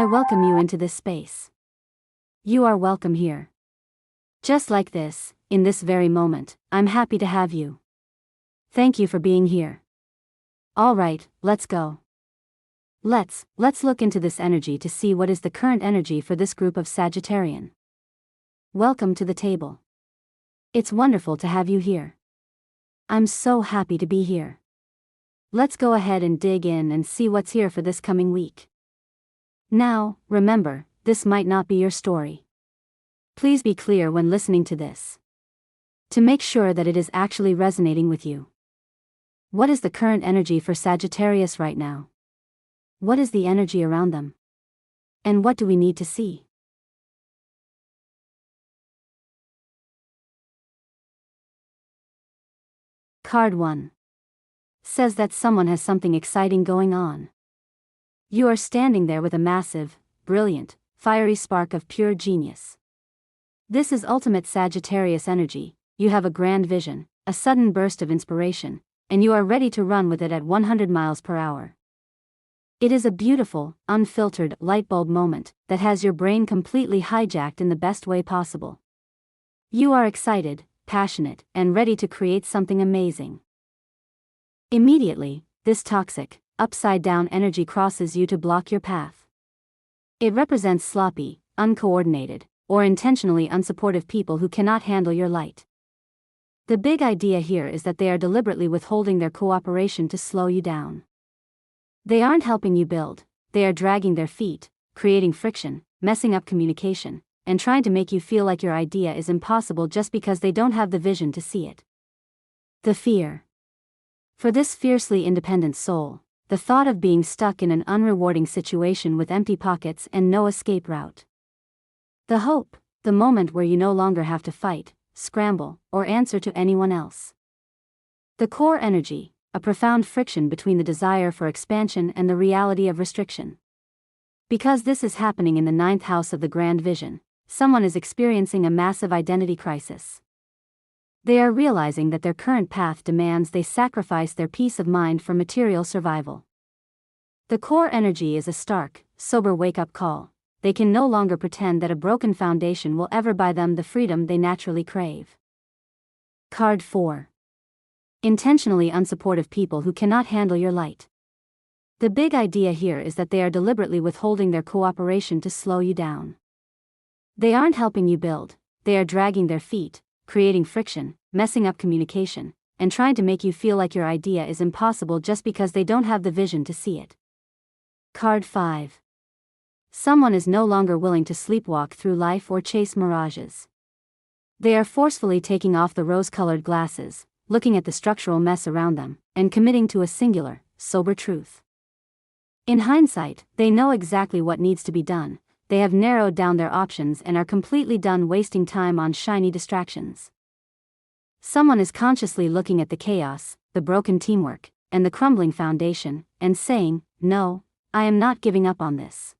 I welcome you into this space. You are welcome here. Just like this, in this very moment, I'm happy to have you. Thank you for being here. Alright, let's go. Let's look into this energy to see what is the current energy for this group of Sagittarian. Welcome to the table. It's wonderful to have you here. I'm so happy to be here. Let's go ahead and dig in and see what's here for this coming week. Now, remember, this might not be your story. Please be clear when listening to this, to make sure that it is actually resonating with you. What is the current energy for Sagittarius right now? What is the energy around them? And what do we need to see? Card 1 says that someone has something exciting going on. You are standing there with a massive, brilliant, fiery spark of pure genius. This is ultimate Sagittarius energy. You have a grand vision, a sudden burst of inspiration, and you are ready to run with it at 100 miles per hour. It is a beautiful, unfiltered light bulb moment that has your brain completely hijacked in the best way possible. You are excited, passionate, and ready to create something amazing. Immediately, this toxic, upside-down energy crosses you to block your path. It represents sloppy, uncoordinated, or intentionally unsupportive people who cannot handle your light. The big idea here is that they are deliberately withholding their cooperation to slow you down. They aren't helping you build, they are dragging their feet, creating friction, messing up communication, and trying to make you feel like your idea is impossible just because they don't have the vision to see it. The fear. For this fiercely independent soul, the thought of being stuck in an unrewarding situation with empty pockets and no escape route. The hope, the moment where you no longer have to fight, scramble, or answer to anyone else. The core energy, a profound friction between the desire for expansion and the reality of restriction. Because this is happening in the 9th house of the grand vision, someone is experiencing a massive identity crisis. They are realizing that their current path demands they sacrifice their peace of mind for material survival. The core energy is a stark, sober wake-up call. They can no longer pretend that a broken foundation will ever buy them the freedom they naturally crave. Card 4. Intentionally unsupportive people who cannot handle your light. The big idea here is that they are deliberately withholding their cooperation to slow you down. They aren't helping you build, they are dragging their feet, creating friction, messing up communication, and trying to make you feel like your idea is impossible just because they don't have the vision to see it. Card 5. Someone is no longer willing to sleepwalk through life or chase mirages. They are forcefully taking off the rose-colored glasses, looking at the structural mess around them, and committing to a singular, sober truth. In hindsight, they know exactly what needs to be done. They have narrowed down their options and are completely done wasting time on shiny distractions. Someone is consciously looking at the chaos, the broken teamwork, and the crumbling foundation, and saying, "No, I am not giving up on this."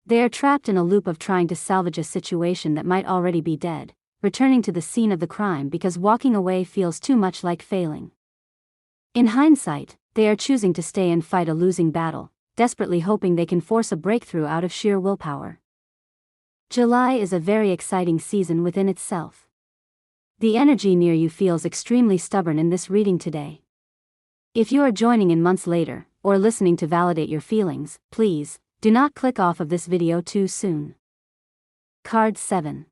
They are trapped in a loop of trying to salvage a situation that might already be dead, returning to the scene of the crime because walking away feels too much like failing. In hindsight, they are choosing to stay and fight a losing battle, desperately hoping they can force a breakthrough out of sheer willpower. July is a very exciting season within itself. The energy near you feels extremely stubborn in this reading today. If you are joining in months later, or listening to validate your feelings, please, do not click off of this video too soon. Card 7.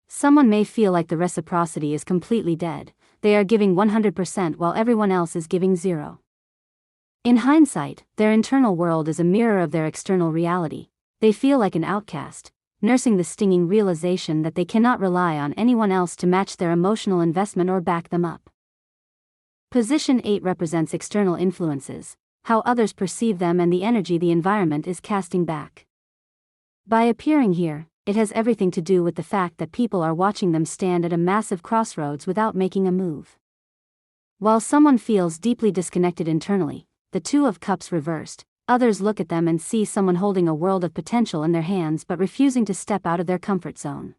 Someone may feel like the reciprocity is completely dead, they are giving 100% while everyone else is giving 0. In hindsight, their internal world is a mirror of their external reality. They feel like an outcast, nursing the stinging realization that they cannot rely on anyone else to match their emotional investment or back them up. Position 8 represents external influences, how others perceive them and the energy the environment is casting back. By appearing here, it has everything to do with the fact that people are watching them stand at a massive crossroads without making a move. While someone feels deeply disconnected internally, the Two of Cups reversed, others look at them and see someone holding a world of potential in their hands but refusing to step out of their comfort zone.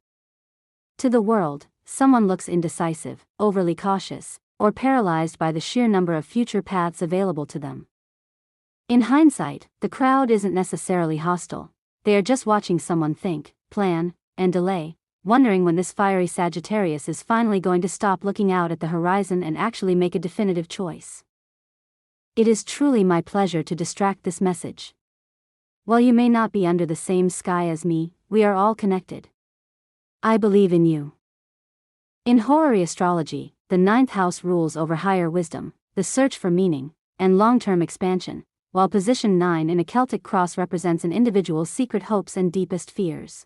To the world, someone looks indecisive, overly cautious, or paralyzed by the sheer number of future paths available to them. In hindsight, the crowd isn't necessarily hostile, they are just watching someone think, plan, and delay, wondering when this fiery Sagittarius is finally going to stop looking out at the horizon and actually make a definitive choice. It is truly my pleasure to distract this message. While you may not be under the same sky as me, we are all connected. I believe in you. In horary astrology, the 9th house rules over higher wisdom, the search for meaning, and long-term expansion, while position 9 in a Celtic cross represents an individual's secret hopes and deepest fears.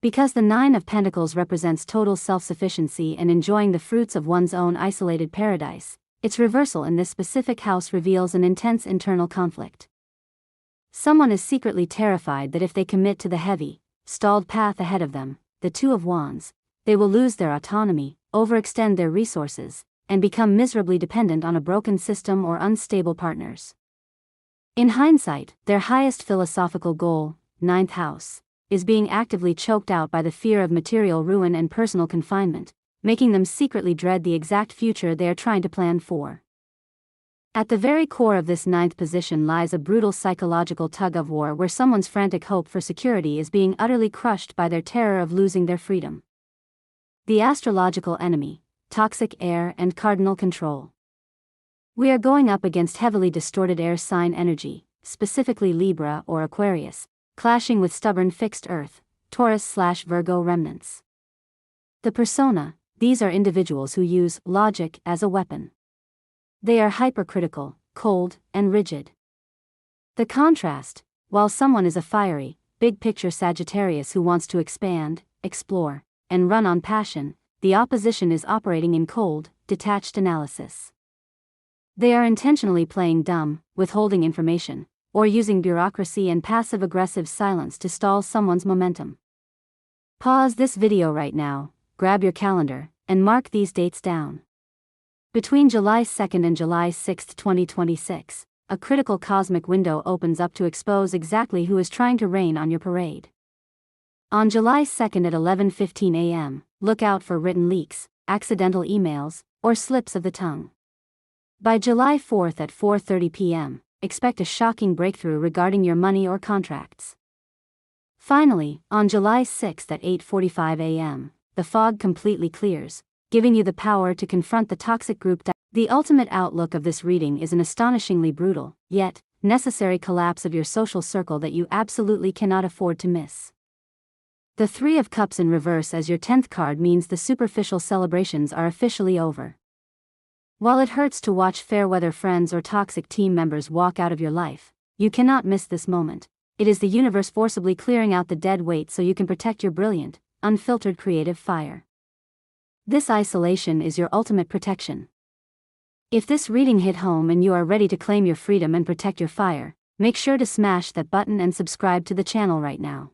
Because the 9 of Pentacles represents total self-sufficiency and enjoying the fruits of one's own isolated paradise, its reversal in this specific house reveals an intense internal conflict. Someone is secretly terrified that if they commit to the heavy, stalled path ahead of them, the 2 of Wands, they will lose their autonomy, overextend their resources, and become miserably dependent on a broken system or unstable partners. In hindsight, their highest philosophical goal, 9th house, is being actively choked out by the fear of material ruin and personal confinement, making them secretly dread the exact future they are trying to plan for. At the very core of this 9th position lies a brutal psychological tug-of-war where someone's frantic hope for security is being utterly crushed by their terror of losing their freedom. The astrological enemy, toxic air and cardinal control. We are going up against heavily distorted air sign energy, specifically Libra or Aquarius, clashing with stubborn fixed earth, Taurus/Virgo remnants. The persona, these are individuals who use logic as a weapon. They are hypercritical, cold, and rigid. The contrast, while someone is a fiery, big-picture Sagittarius who wants to expand, explore, and run on passion, the opposition is operating in cold, detached analysis. They are intentionally playing dumb, withholding information, or using bureaucracy and passive-aggressive silence to stall someone's momentum. Pause this video right now, grab your calendar, and mark these dates down. Between July 2nd and July 6, 2026, a critical cosmic window opens up to expose exactly who is trying to rain on your parade. On July 2nd at 11:15 a.m., look out for written leaks, accidental emails, or slips of the tongue. By July 4th at 4:30 p.m., expect a shocking breakthrough regarding your money or contracts. Finally, on July 6th at 8:45 a.m., the fog completely clears, giving you the power to confront the toxic group. The ultimate outlook of this reading is an astonishingly brutal, yet necessary collapse of your social circle that you absolutely cannot afford to miss. The 3 of Cups in reverse as your 10th card means the superficial celebrations are officially over. While it hurts to watch fair-weather friends or toxic team members walk out of your life, you cannot miss this moment. It is the universe forcibly clearing out the dead weight so you can protect your brilliant, unfiltered creative fire. This isolation is your ultimate protection. If this reading hit home and you are ready to claim your freedom and protect your fire, make sure to smash that button and subscribe to the channel right now.